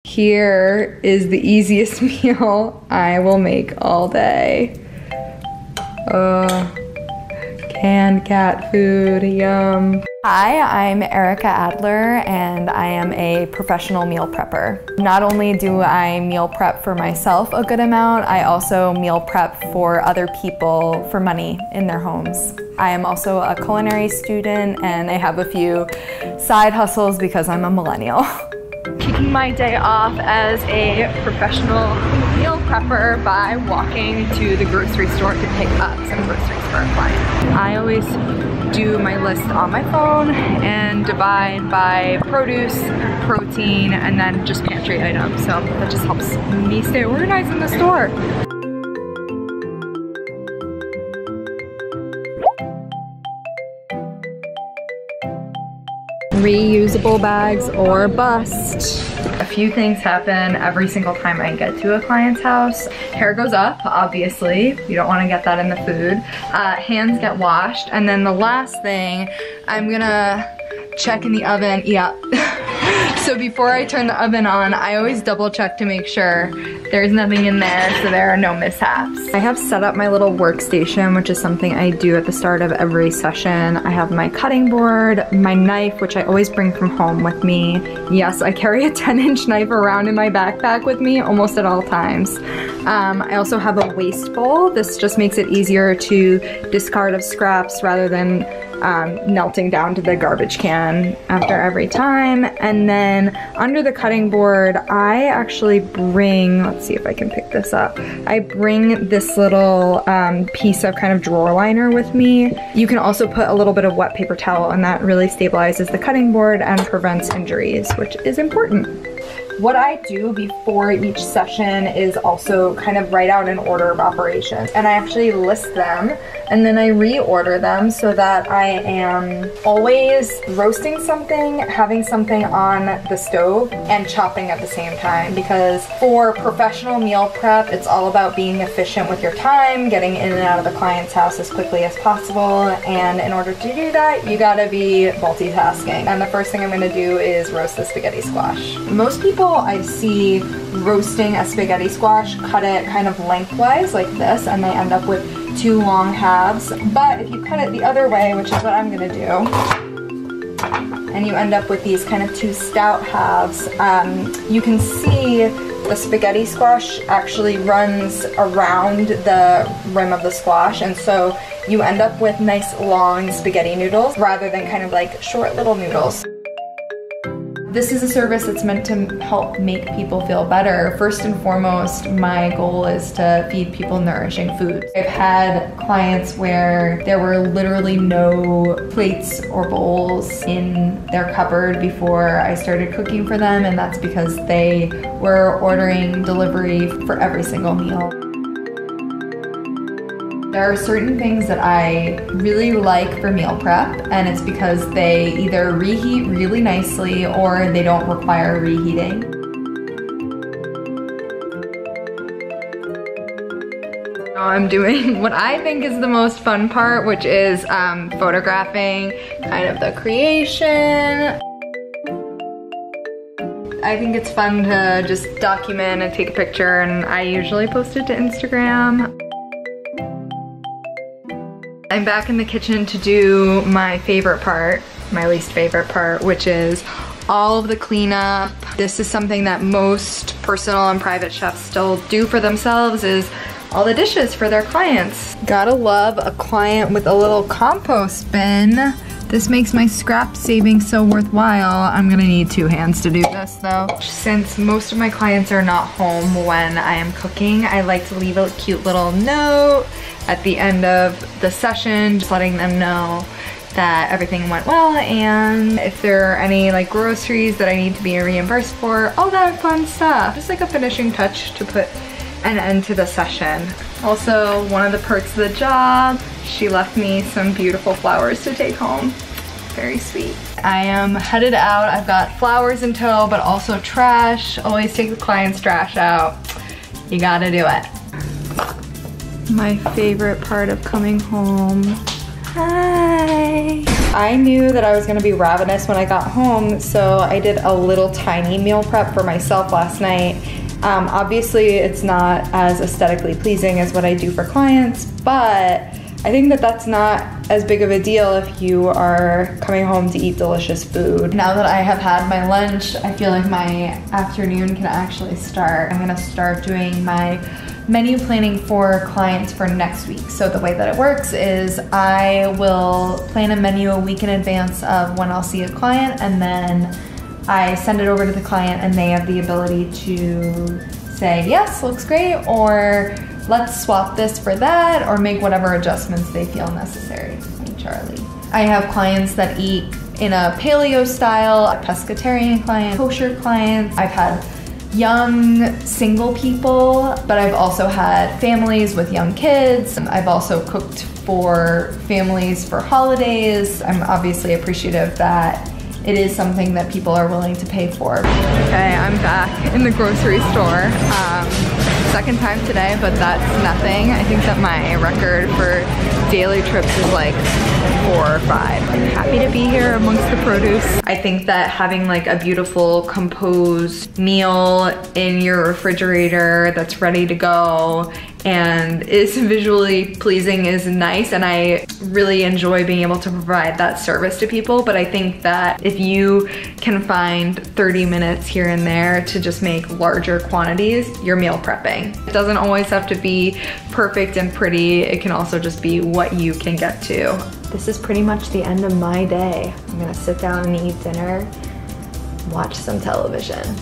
Here is the easiest meal I will make all day. Canned cat food, yum. Hi, I'm Erica Adler and I am a professional meal prepper. Not only do I meal prep for myself a good amount, I also meal prep for other people for money in their homes. I am also a culinary student and I have a few side hustles because I'm a millennial. Kicking my day off as a professional meal prepper by walking to the grocery store to pick up some groceries for a client. I always do my list on my phone and divide by produce, protein, and then just pantry items. So that just helps me stay organized in the store. Reusable bags or bust. A few things happen every single time I get to a client's house. Hair goes up, obviously. You don't want to get that in the food. Hands get washed. And then the last thing, I'm gonna check in the oven. Yeah. So before I turn the oven on, I always double check to make sure there's nothing in there so there are no mishaps. I have set up my little workstation, which is something I do at the start of every session. I have my cutting board, my knife, which I always bring from home with me. Yes, I carry a 10-inch knife around in my backpack with me almost at all times. I also have a waste bowl. This just makes it easier to discard of scraps rather than melting down to the garbage can after every time. And then under the cutting board, I actually bring, let's see if I can pick this up. I bring this little piece of kind of drawer liner with me. You can also put a little bit of wet paper towel and that really stabilizes the cutting board and prevents injuries, which is important. What I do before each session is also kind of write out an order of operations, and I actually list them and then I reorder them so that I am always roasting something, having something on the stove, and chopping at the same time. Because for professional meal prep, it's all about being efficient with your time, getting in and out of the client's house as quickly as possible, and in order to do that, you gotta be multitasking. And the first thing I'm gonna do is roast the spaghetti squash. Most people I see roasting a spaghetti squash cut it kind of lengthwise like this, and they end up with two long halves. But if you cut it the other way, which is what I'm gonna do, and you end up with these kind of two stout halves, you can see the spaghetti squash actually runs around the rim of the squash, and so you end up with nice long spaghetti noodles rather than kind of like short little noodles. This is a service that's meant to help make people feel better. First and foremost, my goal is to feed people nourishing food. I've had clients where there were literally no plates or bowls in their cupboard before I started cooking for them, and that's because they were ordering delivery for every single meal. There are certain things that I really like for meal prep, and it's because they either reheat really nicely or they don't require reheating. Now I'm doing what I think is the most fun part, which is photographing kind of the creation. I think it's fun to just document and take a picture, and I usually post it to Instagram. I'm back in the kitchen to do my favorite part, my least favorite part, which is all of the cleanup. This is something that most personal and private chefs still do for themselves, is all the dishes for their clients. Gotta love a client with a little compost bin. This makes my scrap saving so worthwhile. I'm gonna need two hands to do this though. Since most of my clients are not home when I am cooking, I like to leave a cute little note at the end of the session, just letting them know that everything went well, and if there are any like groceries that I need to be reimbursed for, all that fun stuff. Just like a finishing touch to put an end to the session. Also, one of the perks of the job, she left me some beautiful flowers to take home. Very sweet. I am headed out. I've got flowers in tow, but also trash. Always take the client's trash out. You gotta do it. My favorite part of coming home. Hi. I knew that I was gonna be ravenous when I got home, so I did a little tiny meal prep for myself last night. Obviously, it's not as aesthetically pleasing as what I do for clients, but I think that that's not as big of a deal if you are coming home to eat delicious food. Now that I have had my lunch, I feel like my afternoon can actually start. I'm gonna start doing my menu planning for clients for next week. So the way that it works is I will plan a menu a week in advance of when I'll see a client, and then I send it over to the client and they have the ability to say, yes, looks great, or let's swap this for that, or make whatever adjustments they feel necessary. Hey, Charlie. I have clients that eat in a paleo style, a pescatarian client, kosher clients. I've had young single people, but I've also had families with young kids. I've also cooked for families for holidays. I'm obviously appreciative that it is something that people are willing to pay for. Okay, I'm back in the grocery store. Second time today, but that's nothing. I think that my record for daily trips is like 4 or 5. I'm happy to be here amongst the produce. I think that having like a beautiful composed meal in your refrigerator that's ready to go and is visually pleasing is nice, and I really enjoy being able to provide that service to people. But I think that if you can find 30 minutes here and there to just make larger quantities, you're meal prepping. It doesn't always have to be perfect and pretty. It can also just be what you can get to. This is pretty much the end of my day. I'm gonna sit down and eat dinner, watch some television.